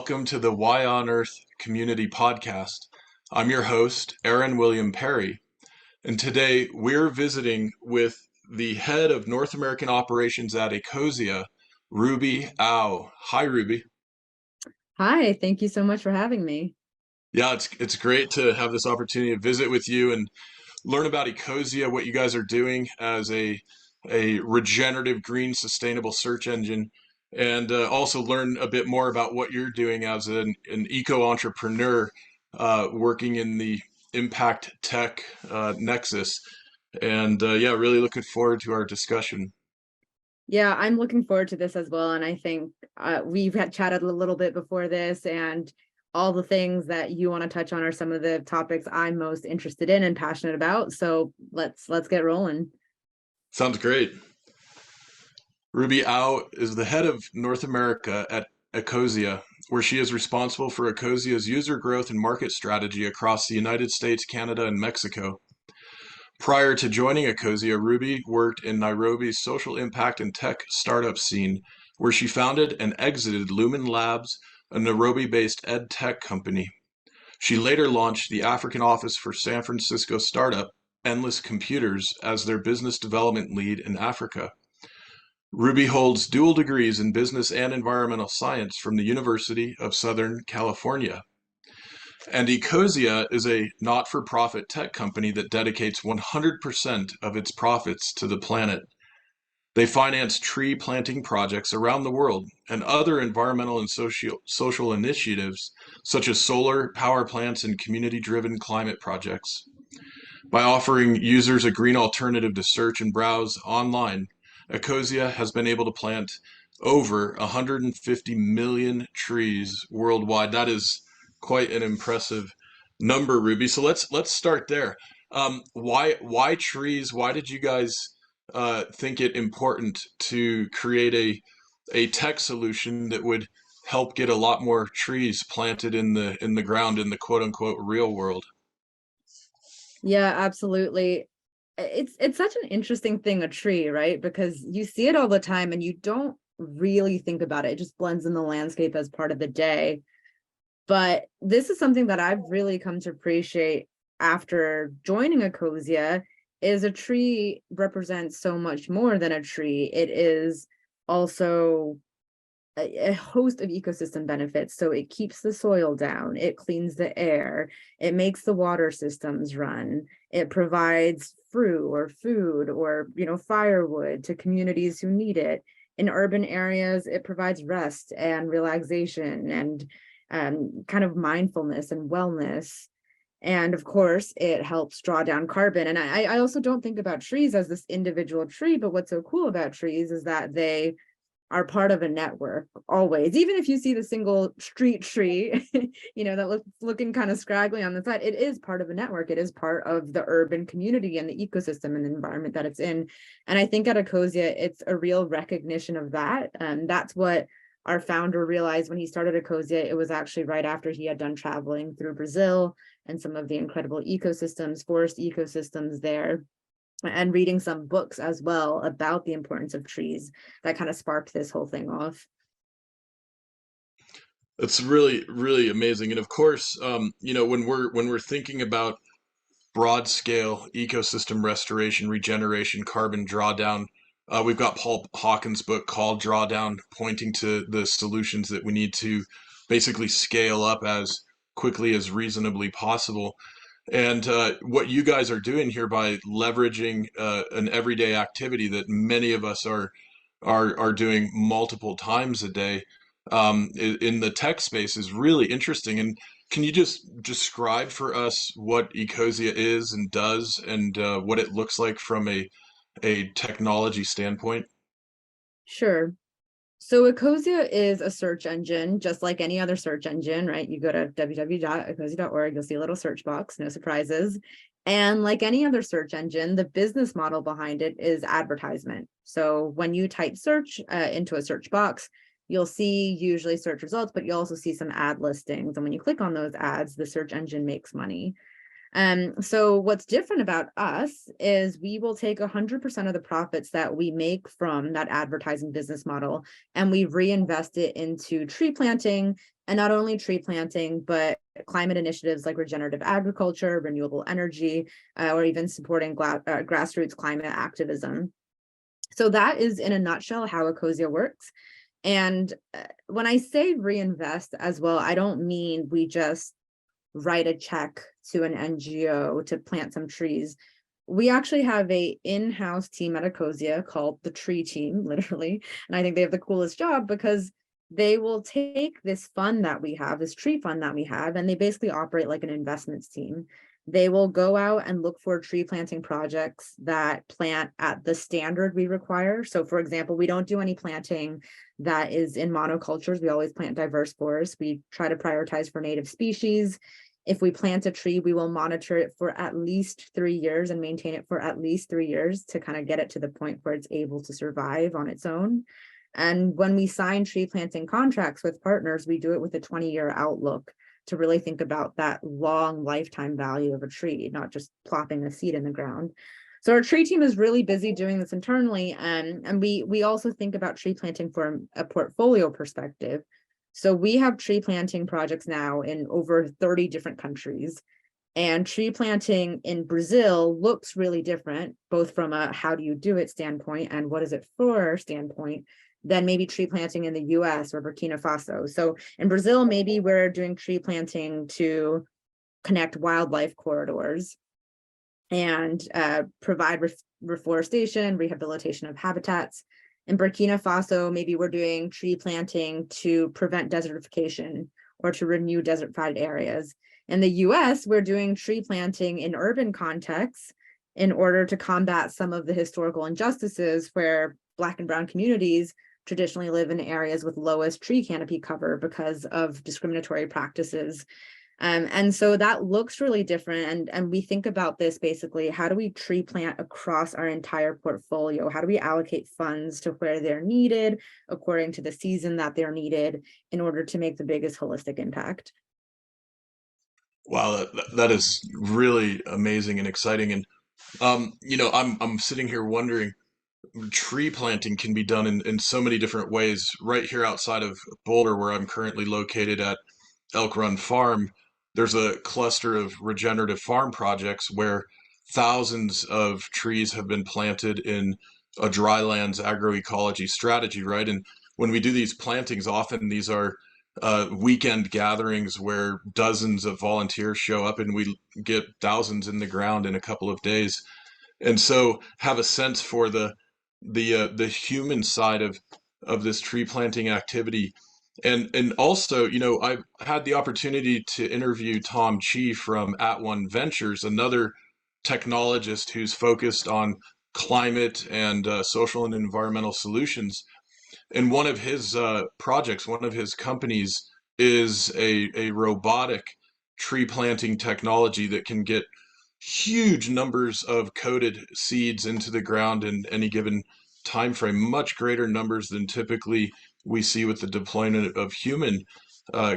welcome to the Why on Earth Community Podcast. I'm your host, Aaron William Perry, and today we're visiting with the head of North American operations at Ecosia, Ruby Au. Hi, Ruby. Hi, thank you so much for having me. Yeah, it's great to have this opportunity to visit with you and learn about Ecosia, what you guys are doing as a regenerative, green, sustainable search engine, and also learn a bit more about what you're doing as an eco entrepreneur working in the impact tech nexus. And yeah, really looking forward to our discussion. Yeah, I'm looking forward to this as well. And I think we've had chatted a little bit before this, and all the things that you want to touch on are some of the topics I'm most interested in and passionate about. So let's get rolling. Sounds great. Ruby Au is the head of North America at Ecosia, where she is responsible for Ecosia's user growth and market strategy across the United States, Canada, and Mexico. Prior to joining Ecosia, Ruby worked in Nairobi's social impact and tech startup scene, where she founded and exited Lumen Labs, a Nairobi-based ed tech company. She later launched the African office for San Francisco startup Endless Computers as their business development lead in Africa. Ruby holds dual degrees in business and environmental science from the University of Southern California. And Ecosia is a not for profit tech company that dedicates 100% of its profits to the planet. They finance tree planting projects around the world and other environmental and social initiatives, such as solar power plants and community driven climate projects. By offering users a green alternative to search and browse online, Ecosia has been able to plant over 150 million trees worldwide. That is quite an impressive number, Ruby. So let's start there. Why trees? Why did you guys think it important to create a tech solution that would help get a lot more trees planted in the ground in the quote unquote real world? Yeah, absolutely. It's such an interesting thing, a tree, right? Because you see it all the time and you don't really think about it. It just blends in the landscape as part of the day. But this is something that I've really come to appreciate after joining Ecosia is a tree represents so much more than a tree. It is also a host of ecosystem benefits. So it keeps the soil down, it cleans the air, it makes the water systems run, it provides fruit or food or firewood to communities who need it. In urban areas, it provides rest and relaxation and kind of mindfulness and wellness. And of course, it helps draw down carbon. And I also don't think about trees as this individual tree, but what's so cool about trees is that they are part of a network always. Even if you see the single street tree, that looking kind of scraggly on the side, it is part of a network. It is part of the urban community and the ecosystem and the environment that it's in. And I think at Ecosia, it's a real recognition of that. And that's what our founder realized when he started Ecosia. It was actually right after he had done traveling through Brazil and some of the incredible ecosystems, forest ecosystems there, and reading some books as well about the importance of trees that kind of sparked this whole thing off. That's really, really amazing. And of course, when we're thinking about broad scale ecosystem restoration, regeneration, carbon drawdown, we've got Paul Hawkins' book called Drawdown, pointing to the solutions that we need to basically scale up as quickly as reasonably possible. And what you guys are doing here by leveraging an everyday activity that many of us are doing multiple times a day in the tech space is really interesting. And can you just describe for us what Ecosia is and does and what it looks like from a technology standpoint? Sure. So Ecosia is a search engine, just like any other search engine, right? You go to www.ecosia.org, you'll see a little search box, no surprises. And like any other search engine, the business model behind it is advertisement. So when you type search into a search box, you'll see usually search results, but you'll also see some ad listings. And when you click on those ads, the search engine makes money. So what's different about us is we will take 100% of the profits that we make from that advertising business model and we reinvest it into tree planting And not only tree planting, but climate initiatives like regenerative agriculture, renewable energy, or even supporting grassroots climate activism. So that is in a nutshell how Ecosia works. And when I say reinvest as well, I don't mean we just write a check to an NGO to plant some trees. We actually have a in-house team at Ecosia called the Tree Team, literally. And I think they have the coolest job because they will take this fund that we have, this tree fund that we have, and they basically operate like an investments team. They will go out and look for tree planting projects that plant at the standard we require. So for example, we don't do any planting that is in monocultures. We always plant diverse forests. We try to prioritize for native species. If we plant a tree, we will monitor it for at least 3 years and maintain it for at least 3 years to kind of get it to the point where it's able to survive on its own. And when we sign tree planting contracts with partners, we do it with a 20-year outlook to really think about that long lifetime value of a tree, not just plopping a seed in the ground. So our tree team is really busy doing this internally, and we also think about tree planting from a portfolio perspective. So we have tree planting projects now in over 30 different countries. And tree planting in Brazil looks really different, both from a how do you do it standpoint and what is it for standpoint, than maybe tree planting in the US or Burkina Faso. So in Brazil, maybe we're doing tree planting to connect wildlife corridors and provide reforestation, rehabilitation of habitats. In Burkina Faso, maybe we're doing tree planting to prevent desertification or to renew desertified areas. In the US, we're doing tree planting in urban contexts in order to combat some of the historical injustices where Black and brown communities traditionally live in areas with lowest tree canopy cover because of discriminatory practices. And so that looks really different. And we think about this basically, how do we tree plant across our entire portfolio? How do we allocate funds to where they're needed according to the season that they're needed in order to make the biggest holistic impact? Wow, that is really amazing and exciting. And I'm sitting here wondering, tree planting can be done in so many different ways. Right here outside of Boulder, where I'm currently located at Elk Run Farm, there's a cluster of regenerative farm projects where thousands of trees have been planted in a drylands agroecology strategy, right? And when we do these plantings, often these are weekend gatherings where dozens of volunteers show up and we get thousands in the ground in a couple of days. And so have a sense for the human side of this tree planting activity. And also, I've had the opportunity to interview Tom Chi from At One Ventures, another technologist who's focused on climate and social and environmental solutions. And one of his projects, one of his companies, is a robotic tree planting technology that can get huge numbers of coated seeds into the ground in any given time frame, much greater numbers than typically we see with the deployment of human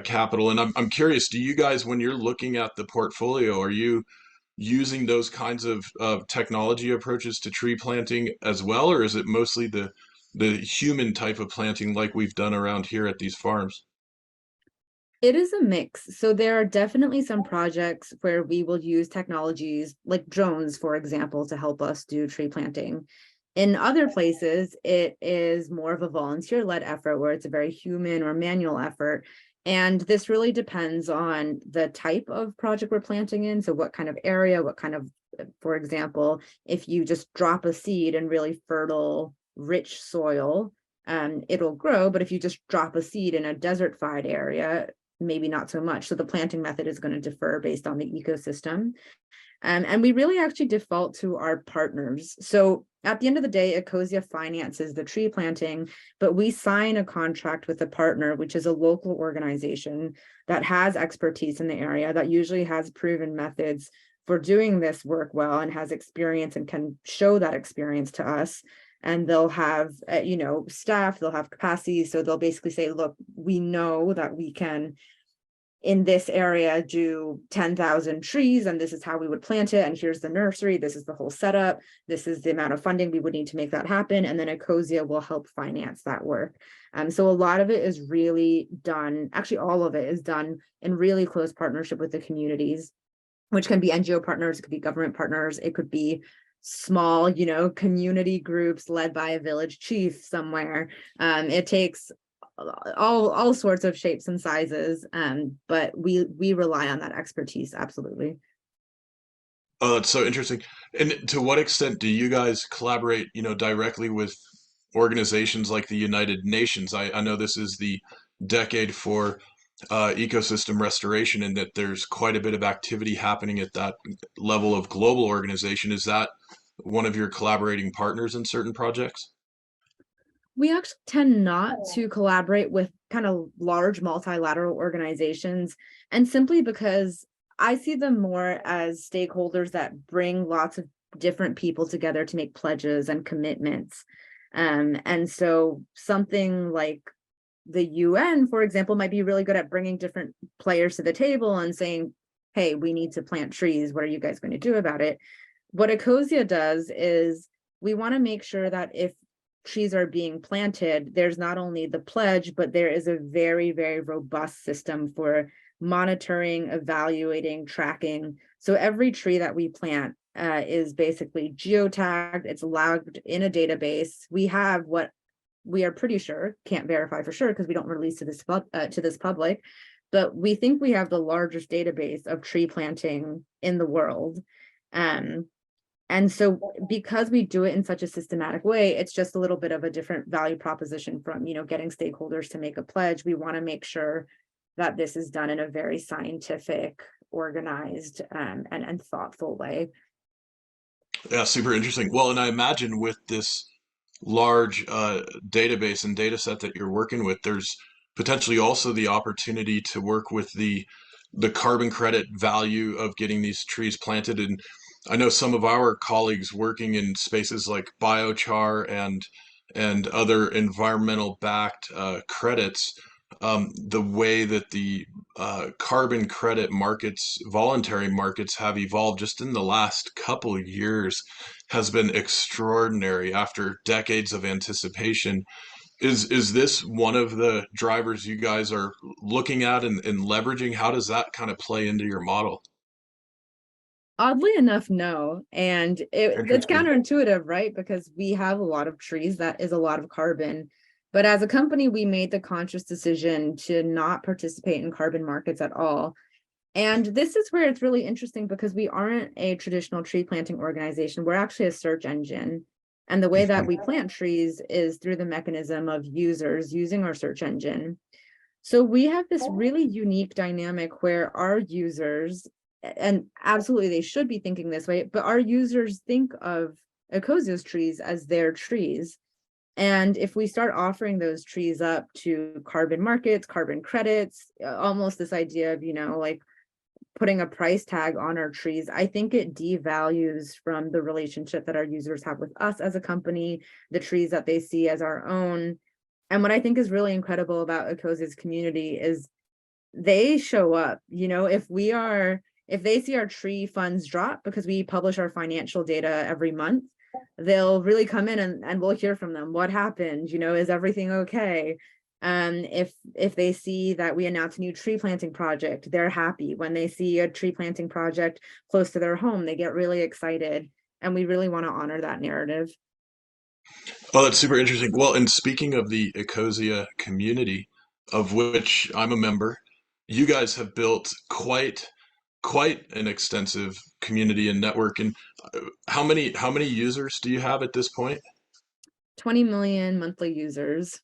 capital. And I'm curious, do you guys, when you're looking at the portfolio, are you using those kinds of technology approaches to tree planting as well, or is it mostly the human type of planting like we've done around here at these farms? It is a mix. So there are definitely some projects where we will use technologies like drones, for example, to help us do tree planting. In other places, it is more of a volunteer-led effort where it's a very human or manual effort. And this really depends on the type of project we're planting in. So what kind of area, what kind of, for example, if you just drop a seed in really fertile, rich soil, it'll grow. But if you just drop a seed in a desertified area, maybe not so much. So the planting method is going to differ based on the ecosystem. And we really actually default to our partners. So at the end of the day, Ecosia finances the tree planting, but we sign a contract with a partner, which is a local organization that has expertise in the area, that usually has proven methods for doing this work well and has experience and can show that experience to us. And they'll have, staff, they'll have capacity. So they'll basically say, look, we know that we can in this area do 10,000 trees, and this is how we would plant it, and here's the nursery, this is the whole setup, this is the amount of funding we would need to make that happen, and then Ecosia will help finance that work. So a lot of it is really done, actually all of it is done in really close partnership with the communities, which can be NGO partners, it could be government partners, it could be small, community groups led by a village chief somewhere. It takes all sorts of shapes and sizes, but we rely on that expertise, absolutely. Oh, that's so interesting. And to what extent do you guys collaborate, directly with organizations like the United Nations? I know this is the decade for ecosystem restoration, and that there's quite a bit of activity happening at that level of global organization. Is that one of your collaborating partners in certain projects? We actually tend not to collaborate with kind of large multilateral organizations, and simply because I see them more as stakeholders that bring lots of different people together to make pledges and commitments. And so something like the UN, for example, might be really good at bringing different players to the table and saying, hey, we need to plant trees. What are you guys going to do about it? What Ecosia does is we want to make sure that if trees are being planted, there's not only the pledge, but there is a very, very robust system for monitoring, evaluating, tracking. So every tree that we plant is basically geotagged, it's logged in a database. We have what we are pretty sure, can't verify for sure because we don't release to this public, but we think we have the largest database of tree planting in the world. And so because we do it in such a systematic way, it's just a little bit of a different value proposition from, getting stakeholders to make a pledge. We want to make sure that this is done in a very scientific, organized, and thoughtful way. Yeah, super interesting. Well, and I imagine with this large database and data set that you're working with, there's potentially also the opportunity to work with the carbon credit value of getting these trees planted. And I know some of our colleagues working in spaces like biochar and other environmental backed credits, the way that the carbon credit markets, voluntary markets, have evolved just in the last couple of years has been extraordinary after decades of anticipation. Is this one of the drivers you guys are looking at and leveraging? How does that kind of play into your model? Oddly enough, no. And it's Interesting. counterintuitive, right? Because we have a lot of trees, that is a lot of carbon. But as a company, we made the conscious decision to not participate in carbon markets at all. And this is where it's really interesting because we aren't a traditional tree planting organization. We're actually a search engine. And the way that we plant trees is through the mechanism of users using our search engine. So we have this really unique dynamic where our users, and absolutely they should be thinking this way, but our users think of Ecosia's trees as their trees. And if we start offering those trees up to carbon markets, carbon credits, almost this idea of, like putting a price tag on our trees, I think it devalues from the relationship that our users have with us as a company, the trees that they see as our own. And what I think is really incredible about Ecosia's community is they show up, if they see our tree funds drop because we publish our financial data every month, they'll really come in and we'll hear from them. What happened? Is everything okay? If they see that we announce a new tree planting project, they're happy. When they see a tree planting project close to their home, they get really excited. And we really want to honor that narrative. Oh, that's super interesting. Well, and speaking of the Ecosia community, of which I'm a member, you guys have built quite an extensive community and network. And how many users do you have at this point? 20 million monthly users.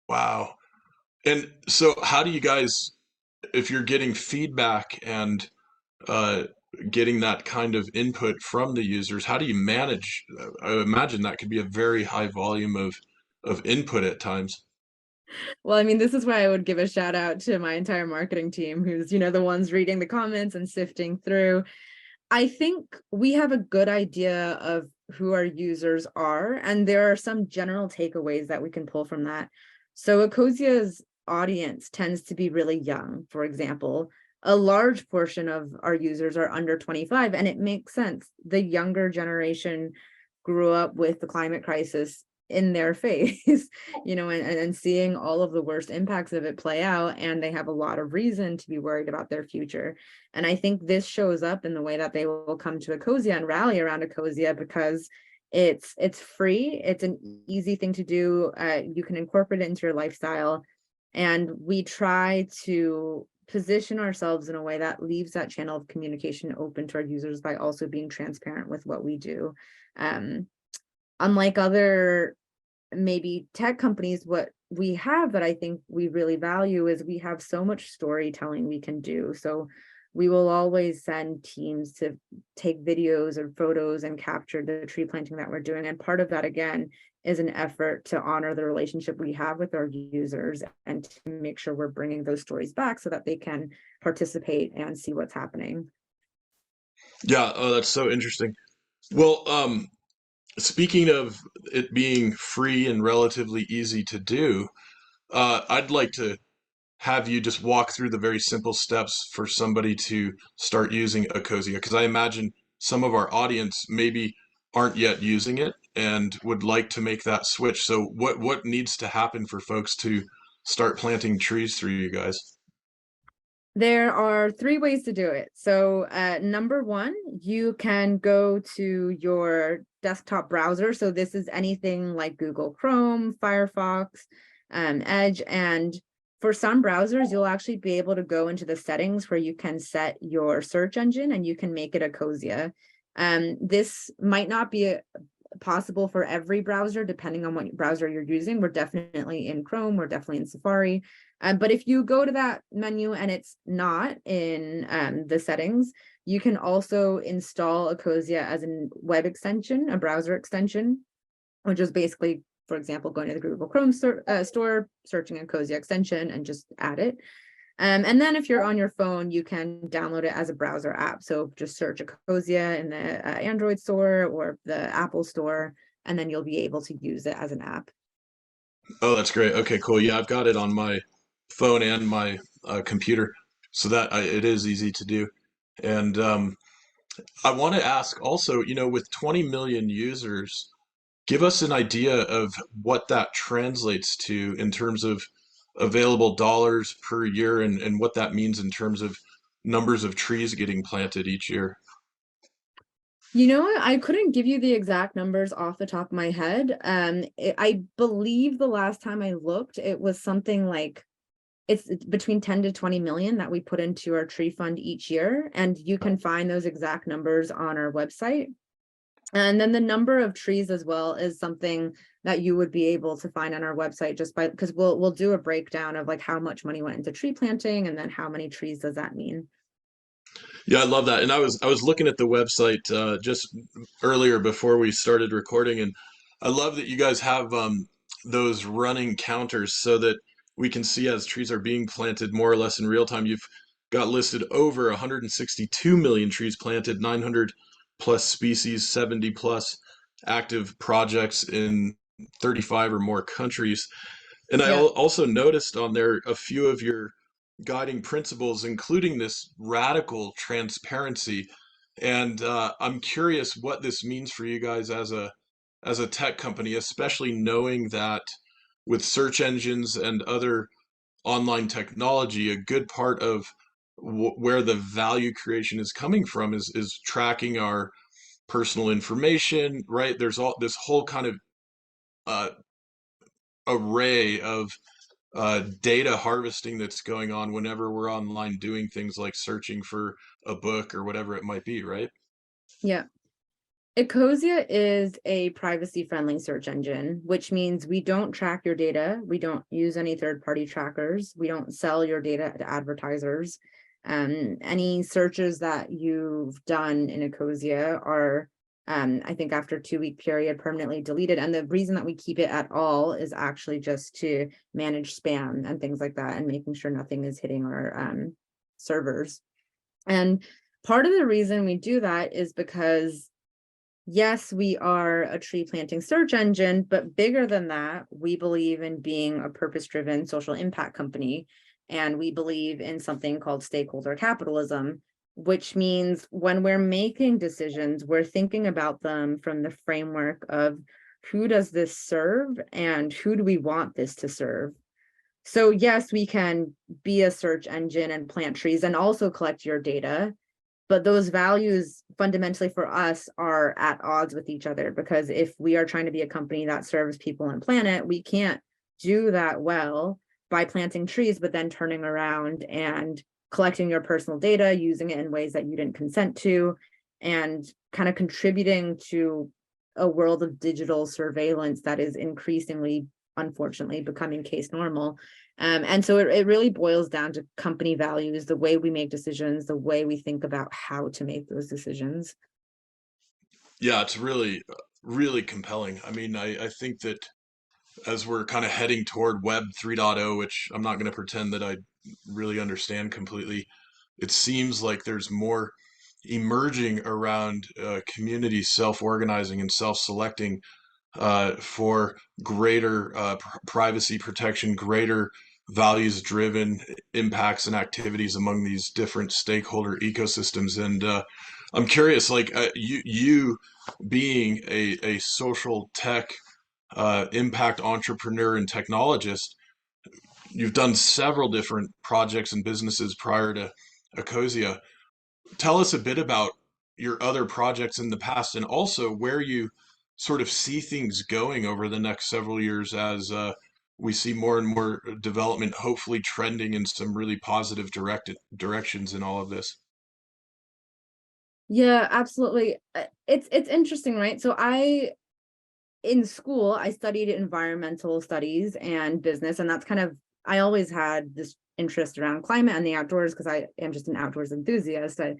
Wow. And so how do you guys, if you're getting feedback and uh, getting that kind of input from the users, how do you manage? I imagine that could be a very high volume of input at times. Well, I mean, this is why I would give a shout out to my entire marketing team, who's, the ones reading the comments and sifting through. I think we have a good idea of who our users are, and there are some general takeaways that we can pull from that. So Ecosia's audience tends to be really young, for example. a large portion of our users are under 25, and it makes sense. The younger generation grew up with the climate crisis in their face, and seeing all of the worst impacts of it play out, and they have a lot of reason to be worried about their future. And I think this shows up in the way that they will come to Ecosia and rally around Ecosia, because it's free, it's an easy thing to do, you can incorporate it into your lifestyle, and we try to position ourselves in a way that leaves that channel of communication open to our users by also being transparent with what we do. Unlike other maybe tech companies, what we have that I think we really value is we have so much storytelling we can do. So we will always send teams to take videos or photos and capture the tree planting that we're doing. And part of that, again, is an effort to honor the relationship we have with our users and to make sure we're bringing those stories back so that they can participate and see what's happening. Yeah, oh, that's so interesting. Well, speaking of it being free and relatively easy to do, I'd like to have you just walk through the very simple steps for somebody to start using Ecosia, because I imagine some of our audience maybe aren't yet using it and would like to make that switch. So what needs to happen for folks to start planting trees through you guys? There are 3 ways to do it. So number one, you can go to your desktop browser. So this is anything like Google Chrome, Firefox, Edge. And for some browsers, you'll actually be able to go into the settings where you can set your search engine and you can make it Ecosia. This might not be possible for every browser, depending on what browser you're using. We're definitely in Chrome, we're definitely in Safari. But if you go to that menu and it's not in the settings, you can also install Ecosia as a web extension, a browser extension, which is basically, for example, going to the Google Chrome store, searching Ecosia extension and just add it. And then if you're on your phone, you can download it as a browser app. So just search Ecosia in the Android store or the Apple store, and then you'll be able to use it as an app. Oh, that's great. Okay, cool. Yeah, I've got it on my phone and my computer, so that it is easy to do. And I want to ask also, with 20 million users, give us an idea of what that translates to in terms of available dollars per year, and what that means in terms of numbers of trees getting planted each year. You know what? I couldn't give you the exact numbers off the top of my head. I believe the last time I looked, it was something like it's between 10 to 20 million that we put into our tree fund each year. And you can find those exact numbers on our website. And then the number of trees as well is something that you would be able to find on our website, just by because we'll do a breakdown of like how much money went into tree planting and then how many trees does that mean. Yeah, I love that. And I was looking at the website just earlier before we started recording, and I love that you guys have those running counters so that we can see as trees are being planted more or less in real time. You've got listed over 162 million trees planted, 900 plus species, 70 plus active projects in 35 or more countries. And I Yeah. also noticed on there a few of your guiding principles, including this radical transparency. And I'm curious what this means for you guys as a tech company, especially knowing that with search engines and other online technology, a good part of where the value creation is coming from is tracking our personal information, right? There's all this whole kind of uh, array of data harvesting that's going on whenever we're online doing things like searching for a book or whatever it might be, right? Yeah. Ecosia is a privacy-friendly search engine, which means we don't track your data. We don't use any third-party trackers. We don't sell your data to advertisers. Any searches that you've done in Ecosia are, I think after a 2-week period, permanently deleted. And the reason that we keep it at all is actually just to manage spam and things like that and making sure nothing is hitting our servers. And part of the reason we do that is because yes, we are a tree planting search engine, but bigger than that, we believe in being a purpose-driven social impact company. And we believe in something called stakeholder capitalism, which means when we're making decisions, we're thinking about them from the framework of who does this serve and who do we want this to serve. So yes, we can be a search engine and plant trees and also collect your data, but those values fundamentally for us are at odds with each other, because if we are trying to be a company that serves people and planet, we can't do that well by planting trees, but then turning around and collecting your personal data, using it in ways that you didn't consent to, and kind of contributing to a world of digital surveillance that is increasingly, unfortunately, becoming case normal. And so it really boils down to company values, the way we make decisions, the way we think about how to make those decisions. Yeah, it's really, really compelling. I mean, I think that as we're kind of heading toward Web 3.0, which I'm not going to pretend that I really understand completely, it seems like there's more emerging around communities self-organizing and self-selecting for greater privacy protection, greater values-driven impacts and activities among these different stakeholder ecosystems. And I'm curious, like you being a social tech impact entrepreneur and technologist, you've done several different projects and businesses prior to Ecosia. Tell us a bit about your other projects in the past and also where you sort of see things going over the next several years as we see more and more development, hopefully trending in some really positive directions in all of this. Yeah, absolutely. It's interesting, right? So in school, I studied environmental studies and business, and that's kind of, I always had this interest around climate and the outdoors because I am just an outdoors enthusiast. I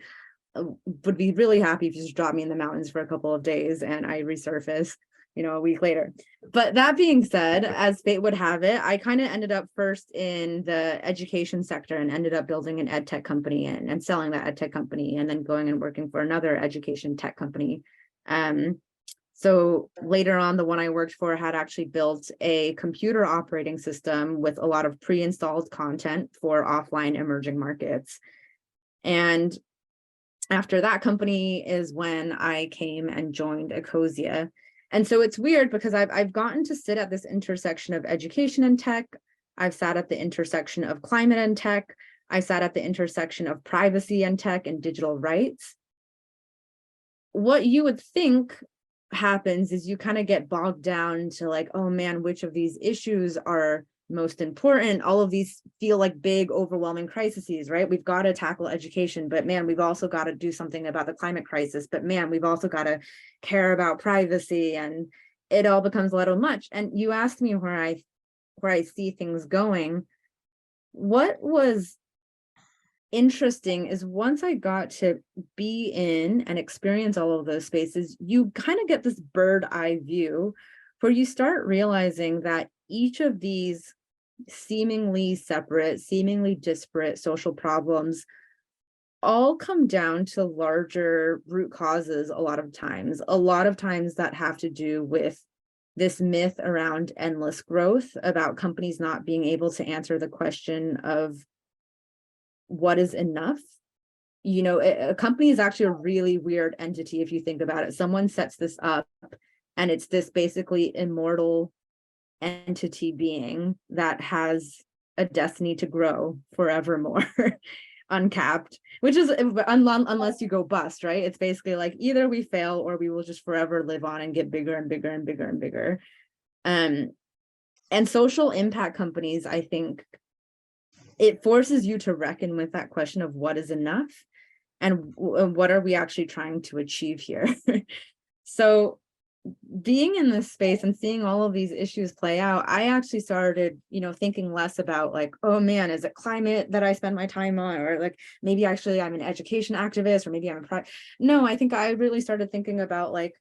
would be really happy if you just dropped me in the mountains for a couple of days and I resurface, a week later. But that being said, as fate would have it, I kind of ended up first in the education sector and ended up building an ed tech company and selling that ed tech company and then going and working for another education tech company. So later on, the one I worked for had actually built a computer operating system with a lot of pre-installed content for offline emerging markets. And after that company is when I came and joined Ecosia. And so it's weird because I've gotten to sit at this intersection of education and tech. I've sat at the intersection of climate and tech. I sat at the intersection of privacy and tech and digital rights. What you would think happens is you kind of get bogged down to like, oh man, which of these issues are most important? All of these feel like big, overwhelming crises, right? We've got to tackle education, but man, we've also got to do something about the climate crisis, but man, we've also got to care about privacy, and it all becomes a little much. And you asked me where I see things going. What was interesting is once I got to be in and experience all of those spaces, you kind of get this bird eye view where you start realizing that each of these seemingly separate, seemingly disparate social problems all come down to larger root causes a lot of times that have to do with this myth around endless growth, about companies not being able to answer the question of what is enough. A company is actually a really weird entity if you think about it. Someone sets this up and it's this basically immortal entity being that has a destiny to grow forevermore, uncapped, which is unless you go bust, right? It's basically like either we fail or we will just forever live on and get bigger and bigger and bigger and bigger. And social impact companies, I think it forces you to reckon with that question of what is enough and what are we actually trying to achieve here. So being in this space and seeing all of these issues play out, I actually started, thinking less about like, oh man, is it climate that I spend my time on? Or like, maybe actually I'm an education activist, or maybe no, I think I really started thinking about like,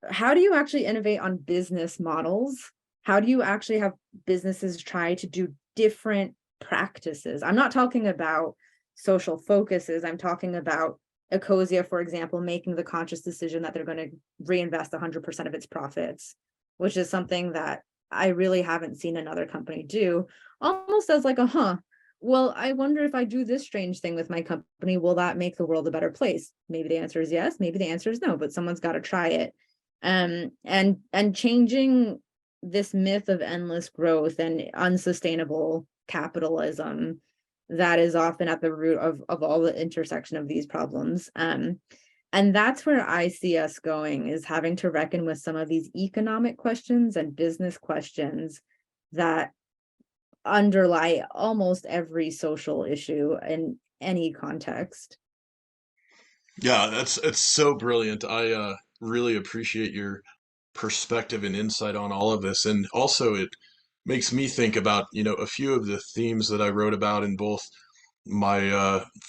how do you actually innovate on business models? How do you actually have businesses try to do different practices? I'm not talking about social focuses. I'm talking about Ecosia, for example, making the conscious decision that they're going to reinvest 100% of its profits, which is something that I really haven't seen another company do, almost as like well, I wonder if I do this strange thing with my company, will that make the world a better place? Maybe the answer is yes, maybe the answer is no, but someone's got to try it. And changing this myth of endless growth and unsustainable capitalism that is often at the root of all the intersection of these problems. And that's where I see us going, is having to reckon with some of these economic questions and business questions that underlie almost every social issue in any context. Yeah, it's so brilliant. I really appreciate your perspective and insight on all of this. And also it makes me think about, a few of the themes that I wrote about in both my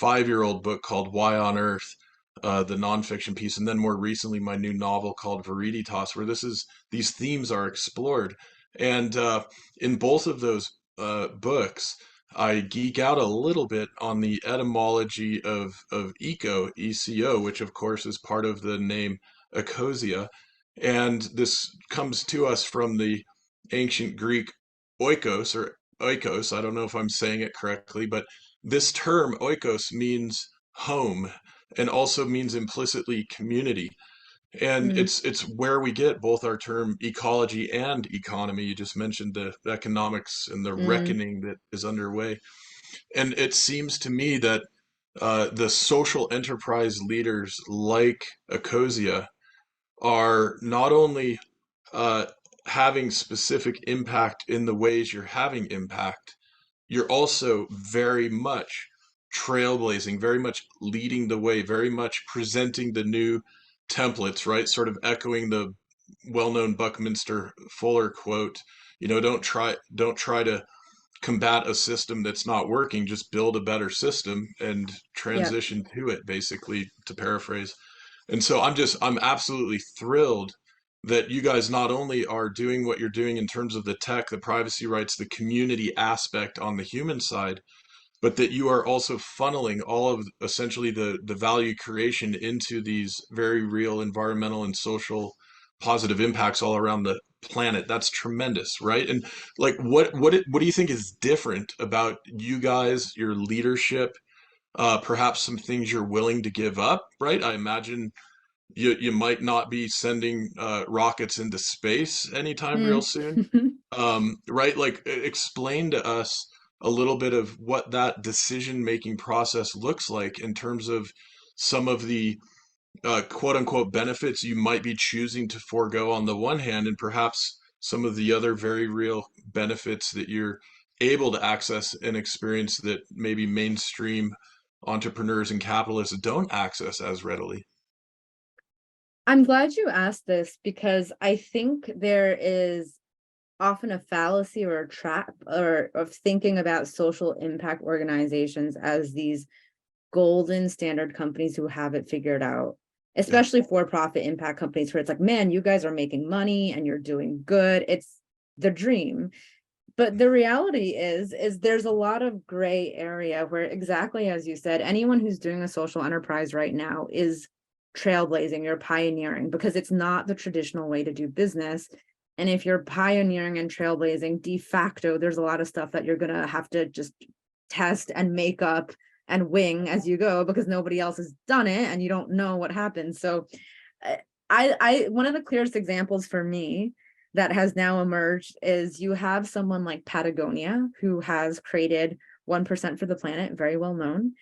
5-year-old book called Why on Earth, the nonfiction piece, and then more recently my new novel called Veritas, where these themes are explored. And in both of those books, I geek out a little bit on the etymology of ECO, which of course is part of the name Ecosia. And this comes to us from the ancient Greek oikos or oikos. I don't know if I'm saying it correctly, but this term oikos means home and also means implicitly community. And Mm, it's where we get both our term ecology and economy. You just mentioned the economics and the mm, reckoning that is underway. And it seems to me that the social enterprise leaders like Ecosia are not only uh, having specific impact in the ways you're having impact, you're also very much trailblazing, very much leading the way, very much presenting the new templates, right? Sort of echoing the well-known Buckminster Fuller quote, don't try to combat a system that's not working, just build a better system and yeah. transition to it, basically, to paraphrase. And so I'm absolutely thrilled that you guys not only are doing what you're doing in terms of the tech, the privacy rights, the community aspect on the human side, but that you are also funneling all of essentially the value creation into these very real environmental and social positive impacts all around the planet. That's tremendous, right? And like what do you think is different about you guys, your leadership, perhaps some things you're willing to give up, right? I imagine you might not be sending rockets into space anytime real Mm. soon, right? Like explain to us a little bit of what that decision making process looks like in terms of some of the quote unquote benefits you might be choosing to forego on the one hand, and perhaps some of the other very real benefits that you're able to access and experience that maybe mainstream entrepreneurs and capitalists don't access as readily. I'm glad you asked this because I think there is often a fallacy or a trap or of thinking about social impact organizations as these golden standard companies who have it figured out, Yeah. especially for-profit impact companies where it's like, man, you guys are making money and you're doing good. It's the dream. But the reality is there's a lot of gray area where, exactly as you said, anyone who's doing a social enterprise right now is trailblazing, you're pioneering, because it's not the traditional way to do business. And if you're pioneering and trailblazing, de facto, there's a lot of stuff that you're going to have to just test and make up and wing as you go, because nobody else has done it and you don't know what happens. So one of the clearest examples for me that has now emerged is you have someone like Patagonia who has created 1% for the planet, very well known.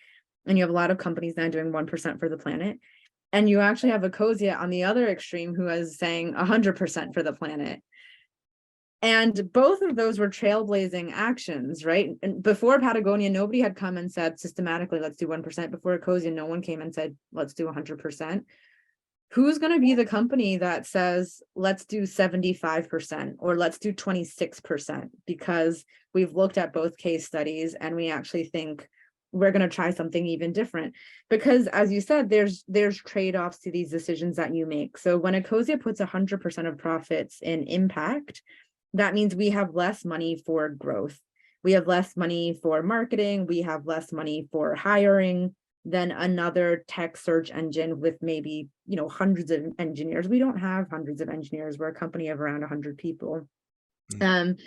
And you have a lot of companies now doing 1% for the planet. And you actually have Ecosia on the other extreme who is saying 100% for the planet. And both of those were trailblazing actions, right? And before Patagonia, nobody had come and said systematically, let's do 1%. Before Ecosia, no one came and said, let's do 100%. Who's going to be the company that says, let's do 75% or let's do 26%? Because we've looked at both case studies and we actually think we're going to try something even different. Because as you said, there's trade-offs to these decisions that you make. So when Ecosia puts 100% of profits in impact, that means we have less money for growth. We have less money for marketing. We have less money for hiring than another tech search engine with maybe, hundreds of engineers. We don't have hundreds of engineers. We're a company of around 100 people. Mm. Um,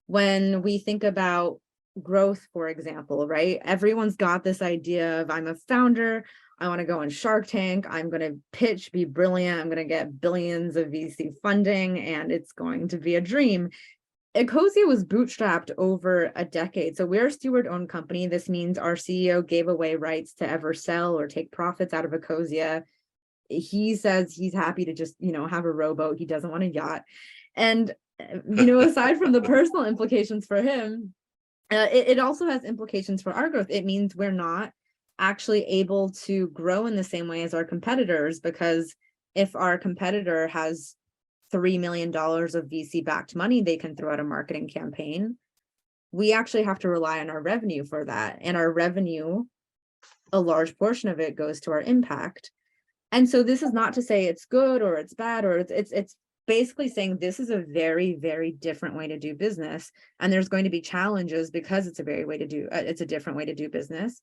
when we think about growth, for example, right? Everyone's got this idea of, I'm a founder, I want to go on Shark Tank, I'm going to pitch, be brilliant, I'm going to get billions of VC funding, and it's going to be a dream. Ecosia was bootstrapped over a decade. So we're a steward-owned company. This means our CEO gave away rights to ever sell or take profits out of Ecosia. He says he's happy to just, have a rowboat. He doesn't want a yacht. And, aside from the personal implications for him, it also has implications for our growth. It means we're not actually able to grow in the same way as our competitors, because if our competitor has $3 million of VC backed money they can throw at a marketing campaign, we actually have to rely on our revenue for that. And our revenue, a large portion of it goes to our impact. And so this is not to say it's good or it's bad, or it's basically saying this is a very, very different way to do business. And there's going to be challenges because it's it's a different way to do business.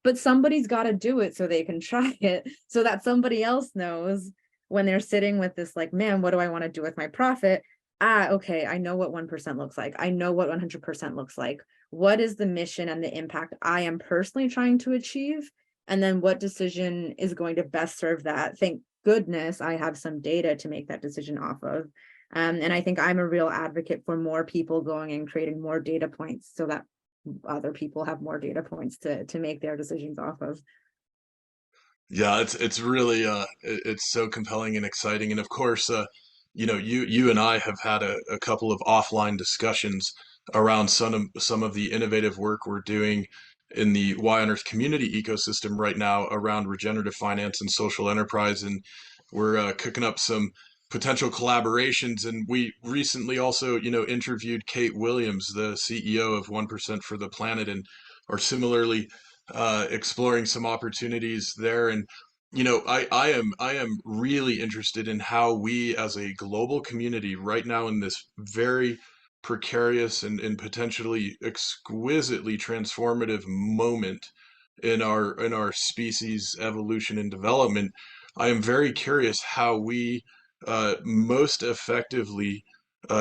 But somebody's got to do it so they can try it, so that somebody else knows when they're sitting with this, like, man, what do I want to do with my profit? Okay, I know what 1% looks like. I know what 100% looks like. What is the mission and the impact I am personally trying to achieve? And then what decision is going to best serve that? Thank goodness I have some data to make that decision off of. And I think I'm a real advocate for more people going and creating more data points so that other people have more data points to make their decisions off of. Yeah, it's really it's so compelling and exciting. And of course, you and I have had a couple of offline discussions around some of the innovative work we're doing in the Y on Earth community ecosystem right now around regenerative finance and social enterprise. And we're cooking up some potential collaborations. And we recently also, interviewed Kate Williams, the CEO of 1% for the Planet, and are similarly exploring some opportunities there. And I am really interested in how we as a global community right now in this very precarious and potentially exquisitely transformative moment in our species evolution and development. I am very curious how we most effectively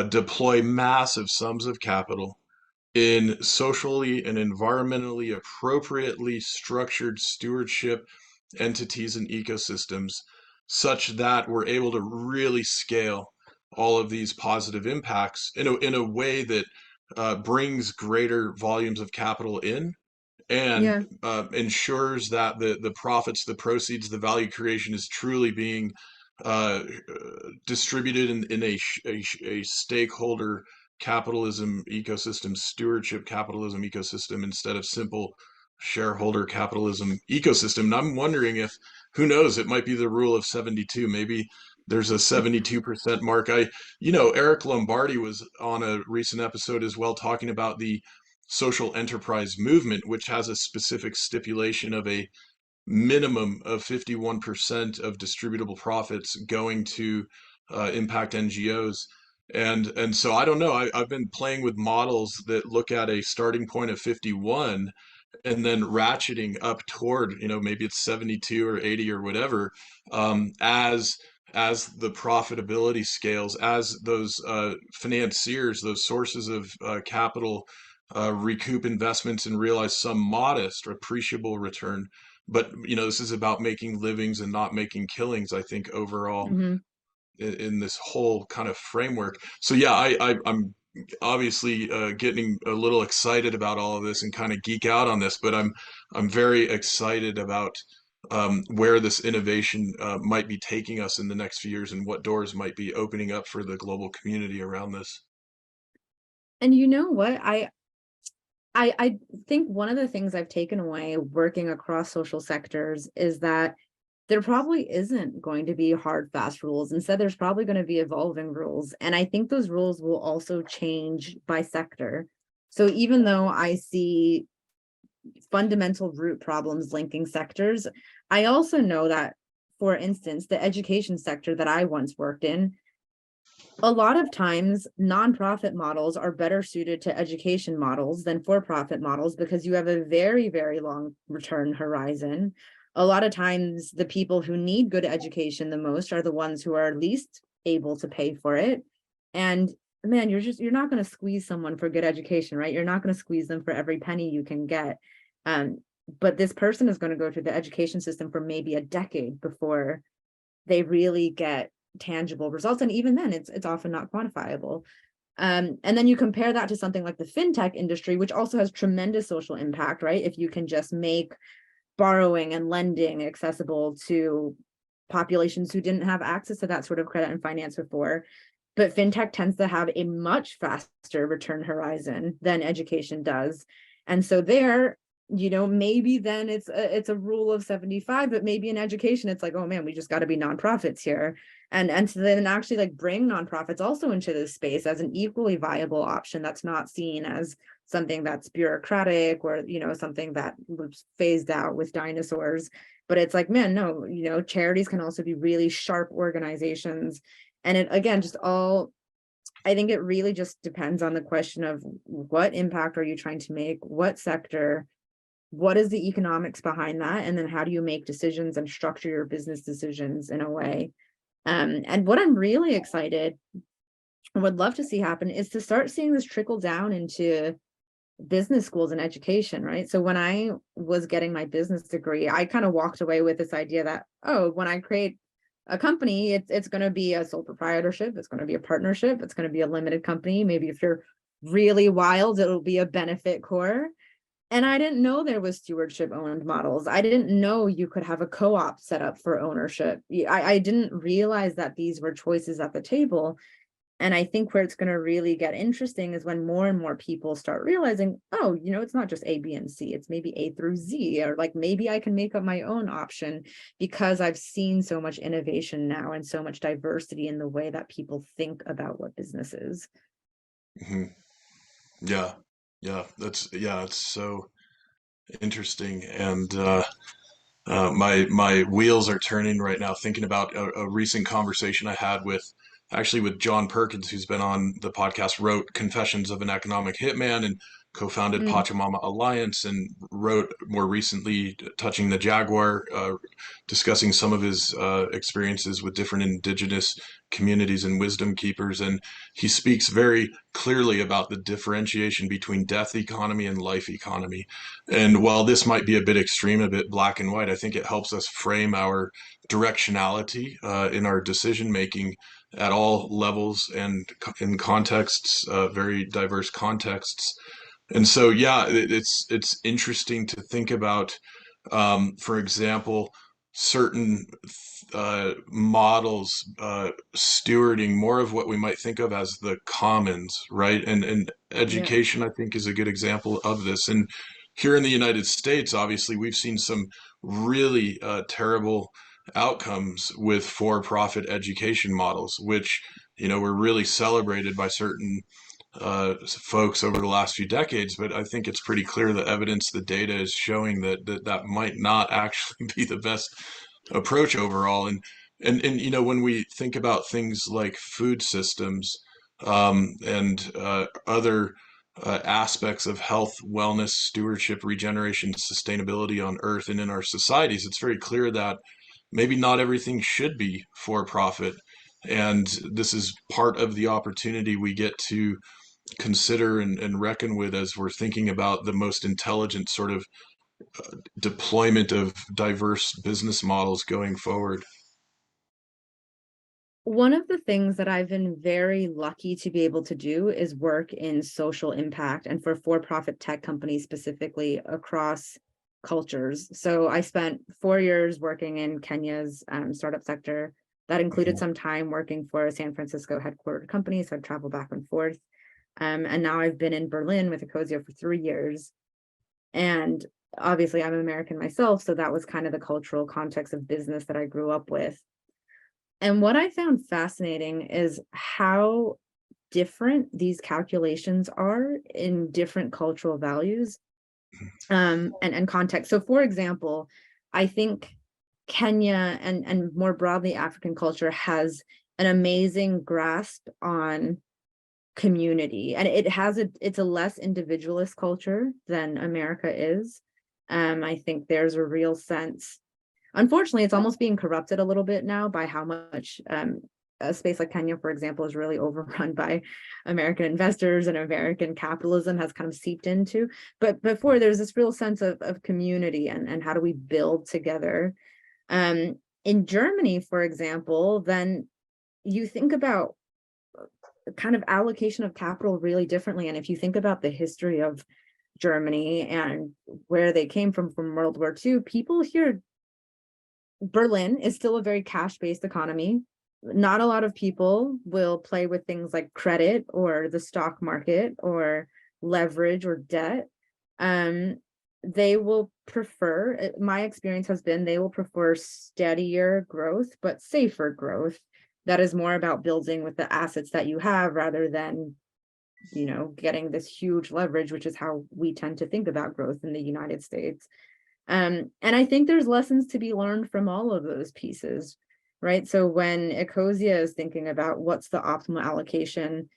deploy massive sums of capital in socially and environmentally appropriately structured stewardship entities and ecosystems, such that we're able to really scale all of these positive impacts in a way that brings greater volumes of capital in, and Yeah. ensures that the profits, the proceeds, the value creation is truly being uh, distributed in a stakeholder capitalism ecosystem, stewardship capitalism ecosystem, instead of simple shareholder capitalism ecosystem. And I'm wondering if, who knows, it might be the rule of 72. Maybe there's a 72% mark. Eric Lombardi was on a recent episode as well, talking about the social enterprise movement, which has a specific stipulation of a minimum of 51% of distributable profits going to impact NGOs. And so I don't know. I've been playing with models that look at a starting point of 51 and then ratcheting up toward, maybe it's 72 or 80 or whatever, as the profitability scales, as those financiers, those sources of capital recoup investments and realize some modest, appreciable return. But this is about making livings and not making killings, I think, overall Hmm. in this whole kind of framework. So yeah, I'm obviously getting a little excited about all of this and kind of geek out on this, but I'm very excited about where this innovation might be taking us in the next few years and what doors might be opening up for the global community around this. And you know what? I think one of the things I've taken away working across social sectors is that there probably isn't going to be hard, fast rules. Instead, there's probably going to be evolving rules. And I think those rules will also change by sector. So even though I see fundamental root problems linking sectors, I also know that, for instance, the education sector that I once worked in, a lot of times nonprofit models are better suited to education models than for-profit models because you have a very, very long return horizon. A lot of times the people who need good education the most are the ones who are least able to pay for it. And man, you're not going to squeeze someone for good education, right? You're not going to squeeze them for every penny you can get. Um, but this person is going to go through the education system for maybe a decade before they really get tangible results. And even then, it's often not quantifiable. And then you compare that to something like the fintech industry, which also has tremendous social impact, right? If you can just make borrowing and lending accessible to populations who didn't have access to that sort of credit and finance before. But fintech tends to have a much faster return horizon than education does. And so there, maybe then it's a rule of 75, but maybe in education, it's like, oh man, we just got to be nonprofits here. And so then actually like bring nonprofits also into this space as an equally viable option that's not seen as something that's bureaucratic or, something that was phased out with dinosaurs. But it's like, man, no, charities can also be really sharp organizations. And it, again, I think it really just depends on the question of what impact are you trying to make, what sector, what is the economics behind that, and then how do you make decisions and structure your business decisions in a way. And what I'm really excited and would love to see happen is to start seeing this trickle down into business schools and education, right? So when I was getting my business degree, I kind of walked away with this idea that, oh, when I create a company, it's going to be a sole proprietorship, it's going to be a partnership, it's going to be a limited company. Maybe if you're really wild, it'll be a benefit core. And I didn't know there was stewardship owned models. I didn't know you could have a co-op set up for ownership. I didn't realize that these were choices at the table. And I think where it's going to really get interesting is when more and more people start realizing, oh, it's not just A, B, and C, it's maybe A through Z, or like maybe I can make up my own option because I've seen so much innovation now and so much diversity in the way that people think about what business is. Hmm. Yeah, it's so interesting, and my wheels are turning right now thinking about a recent conversation I had with John Perkins, who's been on the podcast, wrote Confessions of an Economic Hitman, and co-founded Mm, Pachamama Alliance, and wrote more recently Touching the Jaguar, discussing some of his experiences with different indigenous communities and wisdom keepers. And he speaks very clearly about the differentiation between death economy and life economy. And while this might be a bit extreme, a bit black and white, I think it helps us frame our directionality in our decision making at all levels and in contexts, very diverse contexts. And so, yeah, it's interesting to think about, for example, certain models stewarding more of what we might think of as the commons, right? And yeah. education, I think, is a good example of this. And here in the United States, obviously, we've seen some really terrible outcomes with for-profit education models, which, were really celebrated by certain folks over the last few decades. But I think it's pretty clear the evidence, the data is showing that might not actually be the best approach overall. And when we think about things like food systems, and other aspects of health, wellness, stewardship, regeneration, sustainability on Earth and in our societies, it's very clear that maybe not everything should be for profit. And this is part of the opportunity we get to consider and reckon with as we're thinking about the most intelligent sort of deployment of diverse business models going forward. One of the things that I've been very lucky to be able to do is work in social impact and for-profit tech companies specifically across cultures. So I spent 4 years working in Kenya's startup sector. That included Mhm. some time working for a San Francisco headquartered company, so I'd travel back and forth. And now I've been in Berlin with Ecosia for 3 years. And obviously, I'm American myself, so that was kind of the cultural context of business that I grew up with. And what I found fascinating is how different these calculations are in different cultural values, and context. So for example, I think Kenya and more broadly African culture has an amazing grasp on community, and it's a less individualist culture than America is. I think there's a real sense, unfortunately, it's almost being corrupted a little bit now by how much a space like Kenya, for example, is really overrun by American investors, and American capitalism has kind of seeped into. But before, there's this real sense of community, and how do we build together. In Germany, for example, then you think about kind of allocation of capital really differently. And if you think about the history of Germany and where they came from World War II, people here, Berlin is still a very cash-based economy. Not a lot of people will play with things like credit or the stock market or leverage or debt. Um, they will prefer, my experience has been, they will prefer steadier growth, but safer growth. That is more about building with the assets that you have rather than, getting this huge leverage, which is how we tend to think about growth in the United States. And I think there's lessons to be learned from all of those pieces, right? So when Ecosia is thinking about what's the optimal allocation,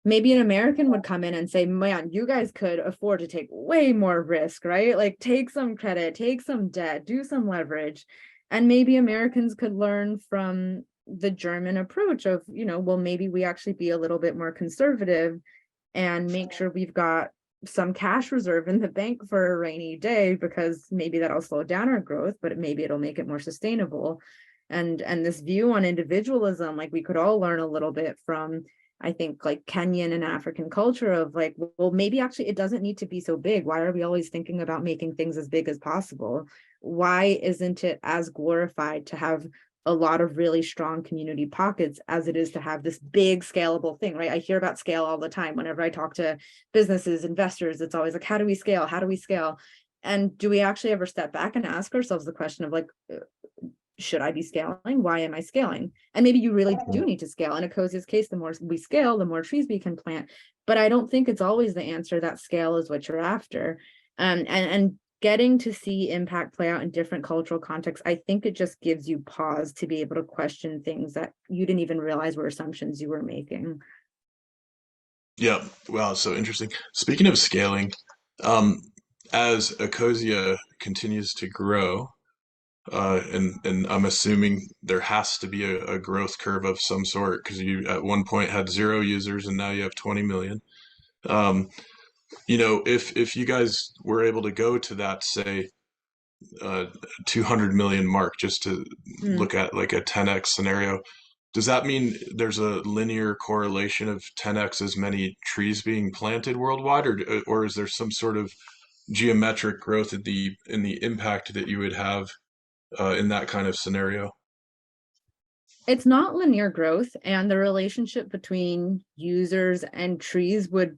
maybe an American would come in and say, man, you guys could afford to take way more risk, right? Like take some credit, take some debt, do some leverage. And maybe Americans could learn from the German approach of, well, maybe we actually be a little bit more conservative and make sure we've got some cash reserve in the bank for a rainy day, because maybe that'll slow down our growth, but maybe it'll make it more sustainable. And this view on individualism, like we could all learn a little bit from, I think, like Kenyan and African culture of like, well, maybe actually it doesn't need to be so big. Why are we always thinking about making things as big as possible? Why isn't it as glorified to have a lot of really strong community pockets as it is to have this big scalable thing, right? I hear about scale all the time. Whenever I talk to businesses, investors, it's always like, how do we scale? How do we scale? And do we actually ever step back and ask ourselves the question of like, should I be scaling? Why am I scaling? And maybe you really do need to scale. In Ecosia's case, the more we scale, the more trees we can plant. But I don't think it's always the answer that scale is what you're after. And getting to see impact play out in different cultural contexts, I think it just gives you pause to be able to question things that you didn't even realize were assumptions you were making. Yeah, wow, so interesting. Speaking of scaling, um, as Ecosia continues to grow, and I'm assuming there has to be a growth curve of some sort because you at one point had 0 users and now you have 20 million. Um, if you guys were able to go to that, say, 200 million mark, just to Mm. look at like a 10x scenario, does that mean there's a linear correlation of 10x as many trees being planted worldwide, or is there some sort of geometric growth in the impact that you would have in that kind of scenario? It's not linear growth, and the relationship between users and trees would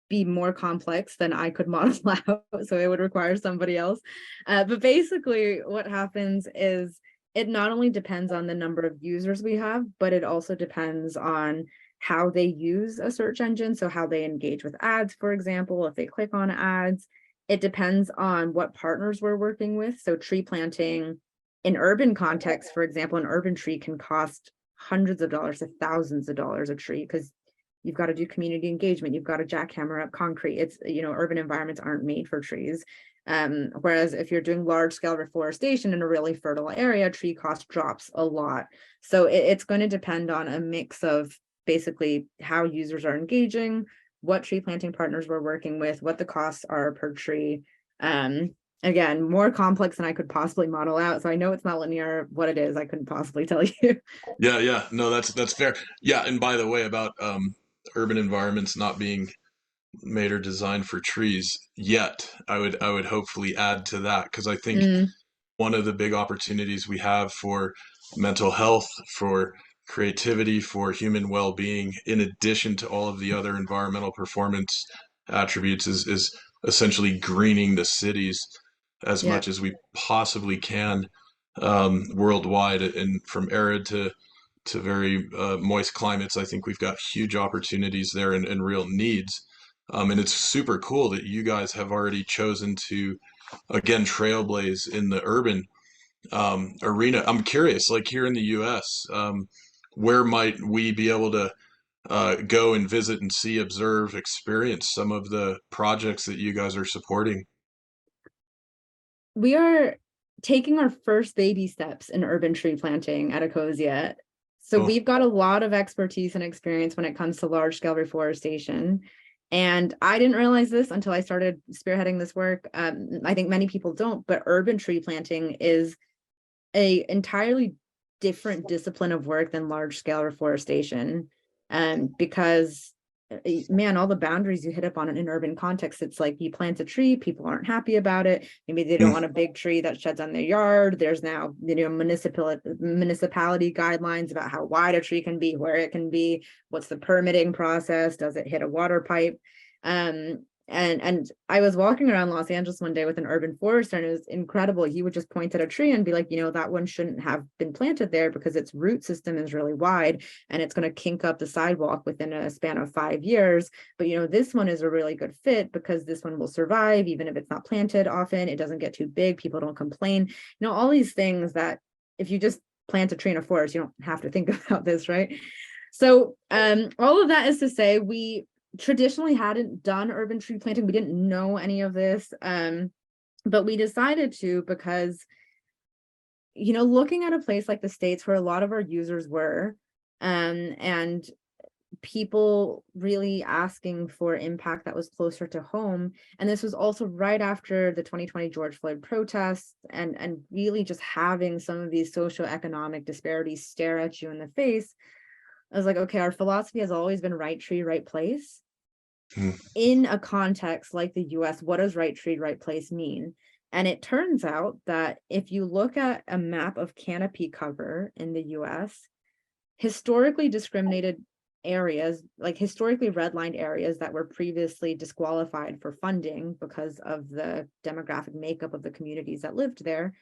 be more complex than I could model out, so it would require somebody else. But basically, what happens is it not only depends on the number of users we have, but it also depends on how they use a search engine. So how they engage with ads, for example, if they click on ads. It depends on what partners we're working with. So tree planting in urban context, for example, an urban tree can cost hundreds of dollars to thousands of dollars a tree, because you've got to do community engagement, you've got to jackhammer up concrete. It's, urban environments aren't made for trees. Whereas if you're doing large scale reforestation in a really fertile area, tree cost drops a lot. So it's going to depend on a mix of basically how users are engaging, what tree planting partners we're working with, what the costs are per tree. Again, more complex than I could possibly model out. So I know it's not linear. What it is, I couldn't possibly tell you. Yeah, yeah, no, that's fair. Yeah, and by the way, about urban environments not being made or designed for trees yet, I would hopefully add to that because I think Mm, one of the big opportunities we have for mental health, for creativity, for human well-being, in addition to all of the other environmental performance attributes, is essentially greening the cities as yeah. much as we possibly can worldwide, and from arid to very moist climates. I think we've got huge opportunities there and real needs. And it's super cool that you guys have already chosen to, again, trailblaze in the urban arena. I'm curious, like here in the US, where might we be able to go and visit and see, observe, experience some of the projects that you guys are supporting? We are taking our first baby steps in urban tree planting at Ecosia. So Cool. we've got a lot of expertise and experience when it comes to large scale reforestation. And I didn't realize this until I started spearheading this work. I think many people don't, but urban tree planting is a entirely different discipline of work than large scale reforestation. Because man, all the boundaries you hit up on in an urban context, it's like you plant a tree, people aren't happy about it. Maybe they don't Mm. want a big tree that sheds on their yard. There's now, municipality guidelines about how wide a tree can be, where it can be, what's the permitting process, does it hit a water pipe? And I was walking around Los Angeles one day with an urban forester, and it was incredible. He would just point at a tree and be like, that one shouldn't have been planted there because its root system is really wide and it's going to kink up the sidewalk within a span of 5 years. But this one is a really good fit because this one will survive even if it's not planted often. It doesn't get too big. People don't complain. All these things that if you just plant a tree in a forest, you don't have to think about this, right? So all of that is to say, we traditionally hadn't done urban tree planting. We didn't know any of this, but we decided to because, looking at a place like the States where a lot of our users were, and people really asking for impact that was closer to home. And this was also right after the 2020 George Floyd protests, and really just having some of these socioeconomic disparities stare at you in the face. I was like, okay, our philosophy has always been right tree, right place. Mm. In a context like the US, what does right tree, right place mean? And it turns out that if you look at a map of canopy cover in the US, historically discriminated areas, like historically redlined areas that were previously disqualified for funding because of the demographic makeup of the communities that lived there,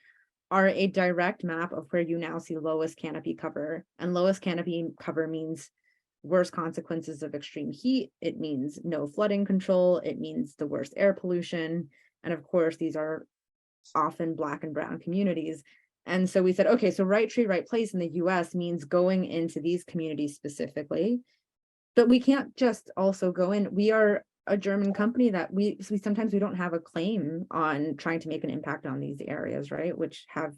are a direct map of where you now see lowest canopy cover. And lowest canopy cover means worst consequences of extreme heat. It means no flooding control. It means the worst air pollution. And of course, these are often Black and brown communities. And so we said, okay, so right tree, right place in the US means going into these communities specifically, but we can't just also go in. We are a German company that we sometimes we don't have a claim on trying to make an impact on these areas, right? Which have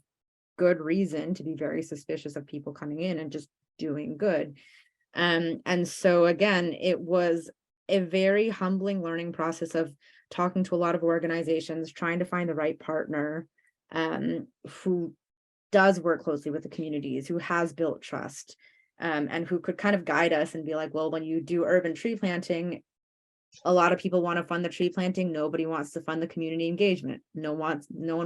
good reason to be very suspicious of people coming in and just doing good. And so again, it was a very humbling learning process of talking to a lot of organizations, trying to find the right partner, who does work closely with the communities, who has built trust, and who could kind of guide us and be like, well, when you do urban tree planting, a lot of people want to fund the tree planting. Nobody wants to fund the community engagement. No one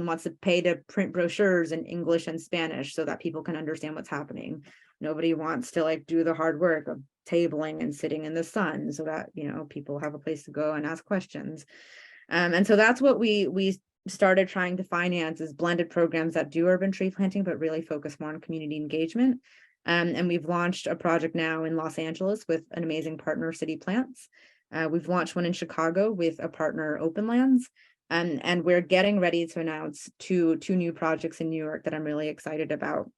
wants to pay to print brochures in English and Spanish so that people can understand what's happening. Nobody wants to do the hard work of tabling and sitting in the sun so that people have a place to go and ask questions. And so that's what we started trying to finance, is blended programs that do urban tree planting but really focus more on community engagement. And we've launched a project now in Los Angeles with an amazing partner, City Plants. We've launched one in Chicago with a partner, Open Lands, and we're getting ready to announce two new projects in New York that I'm really excited about.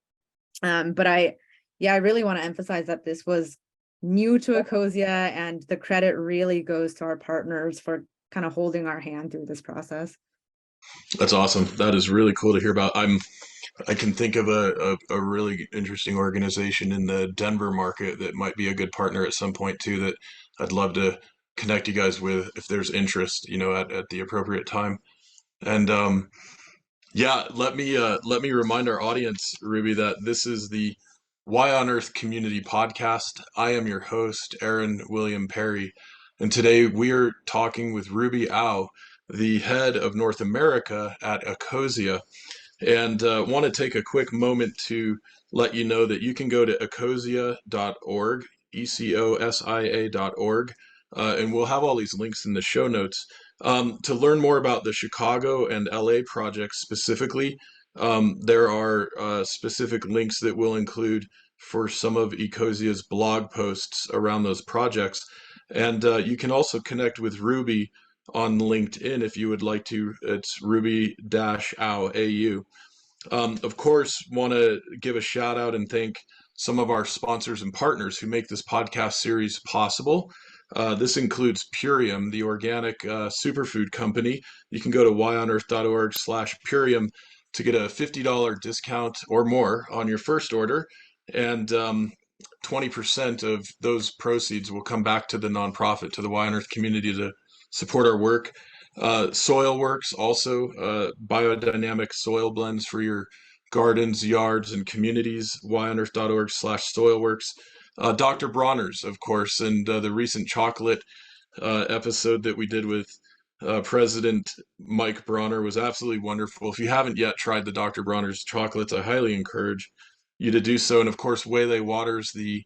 But I really want to emphasize that this was new to Ecosia, and the credit really goes to our partners for kind of holding our hand through this process. That's awesome. That is really cool to hear about. I can think of a really interesting organization in the Denver market that might be a good partner at some point too, that I'd love to connect you guys with if there's interest, at the appropriate time. And yeah, let me remind our audience, Ruby, that this is the Why on Earth Community Podcast. I am your host, Aaron William Perry, and today we are talking with Ruby Au, the head of North America at Ecosia, and want to take a quick moment to let you know that you can go to ecosia.org, ecosia.org, and we'll have all these links in the show notes. To learn more about the Chicago and LA projects specifically, there are specific links that we'll include for some of Ecosia's blog posts around those projects. And you can also connect with Ruby on LinkedIn if you would like to. It's Ruby-AU. Of course, want to give a shout out and thank some of our sponsors and partners who make this podcast series possible. This includes Purium, the organic superfood company. You can go to whyonearth.org/Purium to get a $50 discount or more on your first order. And 20% of those proceeds will come back to the nonprofit, to the Y on Earth community to support our work. Soil Works also, biodynamic soil blends for your gardens, yards, and communities, yonearth.org/soilworks. Dr. Bronner's, of course, and the recent chocolate episode that we did with President Mike Bronner was absolutely wonderful. If you haven't yet tried the Dr. Bronner's chocolates, I highly encourage you to do so. And of course, Waylay Waters, the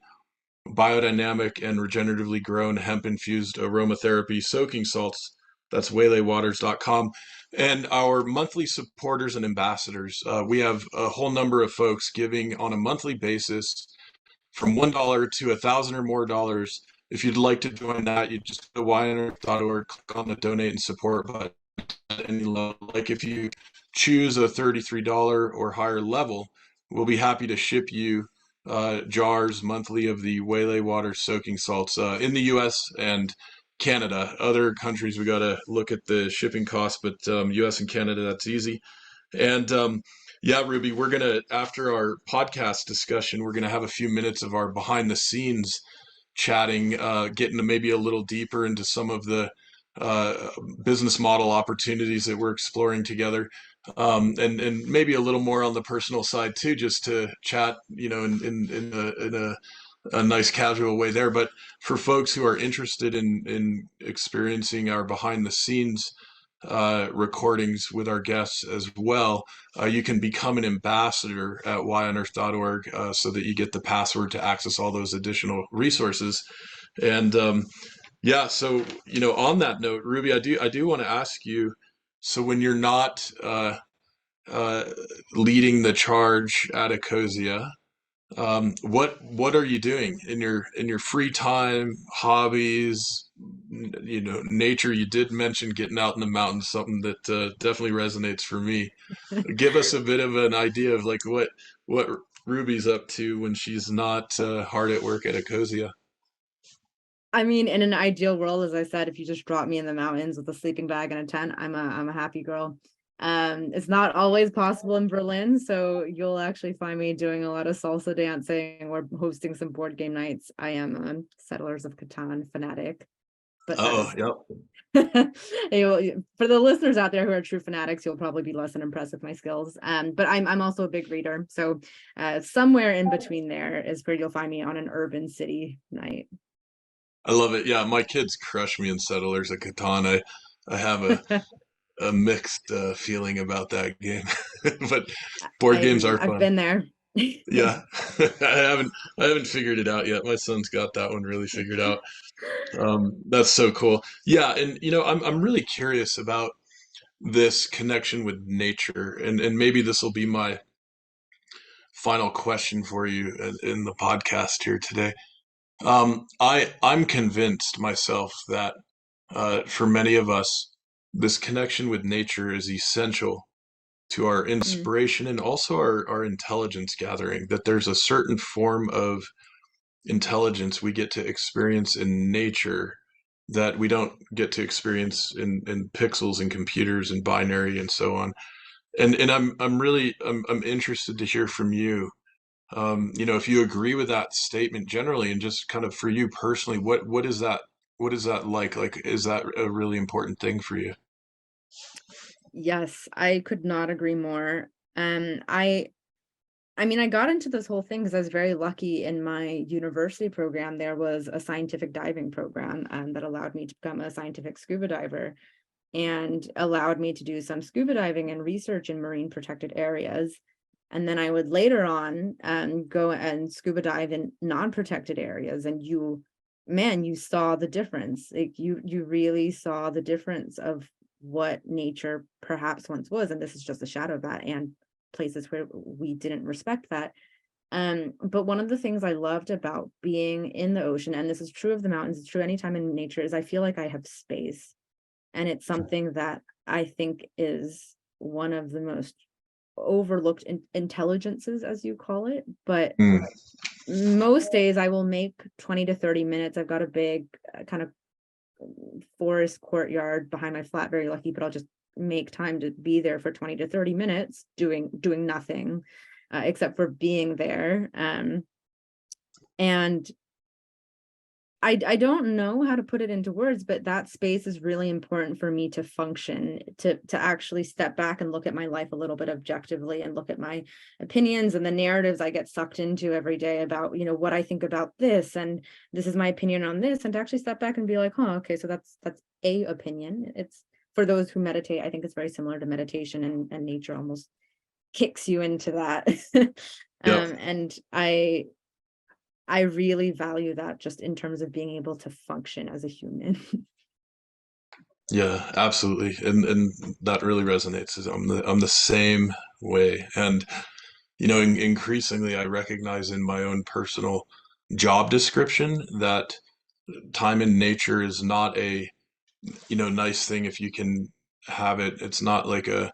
biodynamic and regeneratively grown hemp-infused aromatherapy soaking salts. That's waylaywaters.com. And our monthly supporters and ambassadors. We have a whole number of folks giving on a monthly basis from $1 to $1,000 or more dollars. If you'd like to join that, you just go to yonearth.org, click on the donate and support button at any level. Like if you choose a $33 or higher level, we'll be happy to ship you jars monthly of the Waylay Water soaking salts in the US and Canada. Other countries, we got to look at the shipping costs, but US and Canada, that's easy. And yeah, Ruby, we're going to, after our podcast discussion, we're going to have a few minutes of our behind the scenes chatting, getting maybe a little deeper into some of the business model opportunities that we're exploring together. And maybe a little more on the personal side too, just to chat, in a nice casual way there. But for folks who are interested in experiencing our behind the scenes recordings with our guests as well, you can become an ambassador at yonearth.org so that you get the password to access all those additional resources. And yeah, so on that note, Ruby, I do want to ask you. So when you're not uh, leading the charge at Ecosia, what are you doing in your free time, hobbies, nature? You did mention getting out in the mountains, something that definitely resonates for me. Give us a bit of an idea of like what Ruby's up to when she's not hard at work at Ecosia. I mean, in an ideal world, as I said, if you just drop me in the mountains with a sleeping bag and a tent, I'm a happy girl. It's not always possible in Berlin, so you'll actually find me doing a lot of salsa dancing or hosting some board game nights. I am a Settlers of Catan fanatic, but that Oh, is yep. for the listeners out there who are true fanatics, you'll probably be less than impressed with my skills. But I'm also a big reader, so somewhere in between there is where you'll find me on an urban city night. I love it. Yeah, my kids crush me in Settlers of Catan. I have a mixed feeling about that game, but board games are I've fun. been there. Yeah, I haven't figured it out yet. My son's got that one really figured out. That's so cool. Yeah, and I'm really curious about this connection with nature, and maybe this will be my final question for you in the podcast here today. I'm convinced myself that for many of us, this connection with nature is essential to our Mm, inspiration and also our intelligence gathering, that there's a certain form of intelligence we get to experience in nature that we don't get to experience in pixels and computers and binary and so on. And I'm interested to hear from you. If you agree with that statement generally, and just kind of for you personally, what is that like? Like, is that a really important thing for you? yes, I could not agree more. I mean, I got into this whole thing because I was very lucky in my university program. There was a scientific diving program that allowed me to become a scientific scuba diver and allowed me to do some scuba diving and research in marine protected areas. And then I would later on go and scuba dive in non-protected areas. And you saw the difference. Like you really saw the difference of what nature perhaps once was. And this is just a shadow of that, and places where we didn't respect that. But one of the things I loved about being in the ocean, and this is true of the mountains, it's true anytime in nature, is I feel like I have space. And it's something that I think is one of the most overlooked intelligences, as you call it. But Mm. most days I will make 20 to 30 minutes. I've got a big kind of forest courtyard behind my flat, very lucky, but I'll just make time to be there for 20 to 30 minutes doing nothing except for being there. And I don't know how to put it into words, but that space is really important for me to function, to actually step back and look at my life a little bit objectively and look at my opinions and the narratives I get sucked into every day about, what I think about this, and this is my opinion on this, and to actually step back and be like, okay, so that's a opinion. It's, for those who meditate, I think it's very similar to meditation, and nature almost kicks you into that. Yep. And I really value that, just in terms of being able to function as a human. Yeah, absolutely. And that really resonates. I'm the same way. And increasingly I recognize in my own personal job description that time in nature is not a, nice thing if you can have it. It's not like a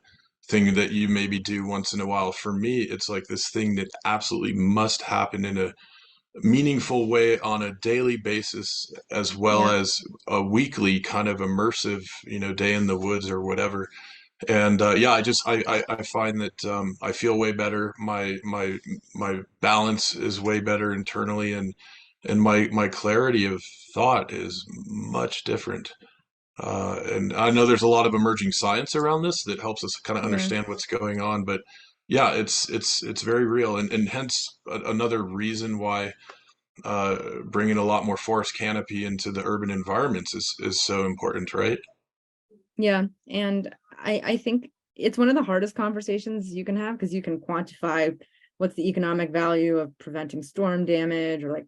thing that you maybe do once in a while. For me, it's like this thing that absolutely must happen in a meaningful way on a daily basis, as well Yeah, as a weekly kind of immersive, day in the woods or whatever. And yeah, I find that I feel way better. My balance is way better internally, and my clarity of thought is much different. And I know there's a lot of emerging science around this that helps us kind of yeah. understand what's going on, but yeah, it's very real, and hence another reason why bringing a lot more forest canopy into the urban environments is so important, right? Yeah, and I think it's one of the hardest conversations you can have, because you can quantify what's the economic value of preventing storm damage, or, like,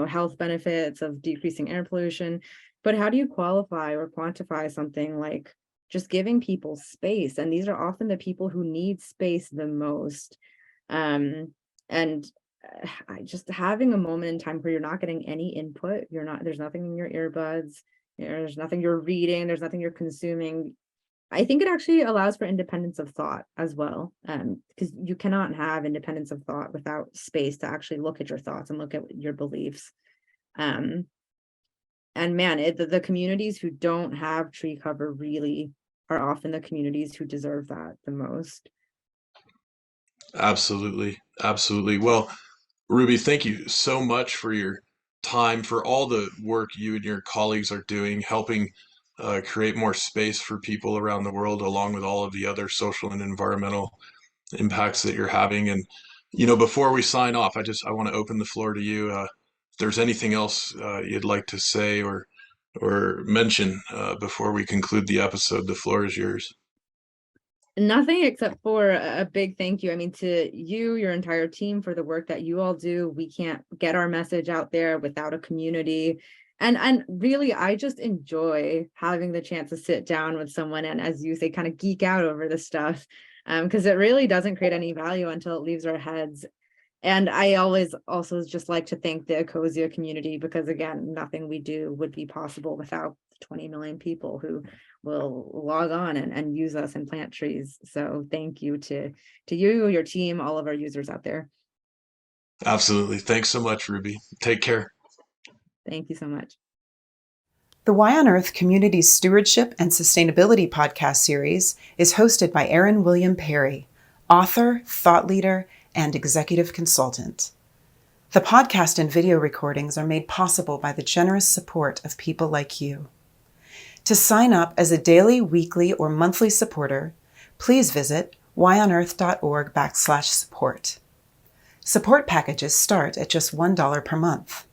health benefits of decreasing air pollution. But how do you qualify or quantify something like just giving people space? And these are often the people who need space the most. Um, and I just, having a moment in time where you're not getting any input, there's nothing in your earbuds, there's nothing you're reading, there's nothing you're consuming. I think it actually allows for independence of thought as well, because you cannot have independence of thought without space to actually look at your thoughts and look at your beliefs. Um, and man, the communities who don't have tree cover really are often the communities who deserve that the most. Absolutely, absolutely. Well, Ruby, thank you so much for your time, for all the work you and your colleagues are doing, helping create more space for people around the world, along with all of the other social and environmental impacts that you're having. And before we sign off, I want to open the floor to you. If there's anything else you'd like to say or mention before we conclude the episode, the floor is yours. Nothing except for a big thank you. I mean, to you, your entire team, for the work that you all do. We can't get our message out there without a community. And really, I just enjoy having the chance to sit down with someone and, as you say, kind of geek out over this stuff. Because it really doesn't create any value until it leaves our heads. And I always also just like to thank the Ecosia community, because again, nothing we do would be possible without 20 million people who will log on and use us and plant trees. So thank you to you, your team, all of our users out there. Absolutely. Thanks so much, Ruby. Take care. Thank you so much. The Y on Earth Community Stewardship and Sustainability podcast series is hosted by Aaron William Perry, author, thought leader, and executive consultant. The podcast and video recordings are made possible by the generous support of people like you. To sign up as a daily, weekly, or monthly supporter, please visit yonearth.org/support. Support packages start at just $1 per month.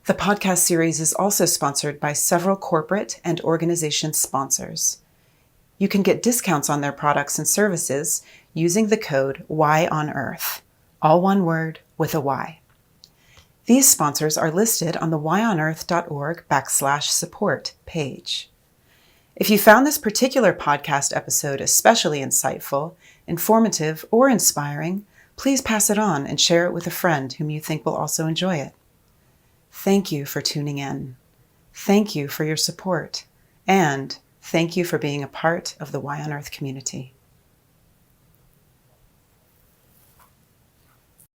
The podcast series is also sponsored by several corporate and organization sponsors. You can get discounts on their products and services using the code YONEARTH, all one word with a Y. These sponsors are listed on the yonearth.org/support page. If you found this particular podcast episode especially insightful, informative, or inspiring, please pass it on and share it with a friend whom you think will also enjoy it. Thank you for tuning in. Thank you for your support. And thank you for being a part of the Y on Earth community.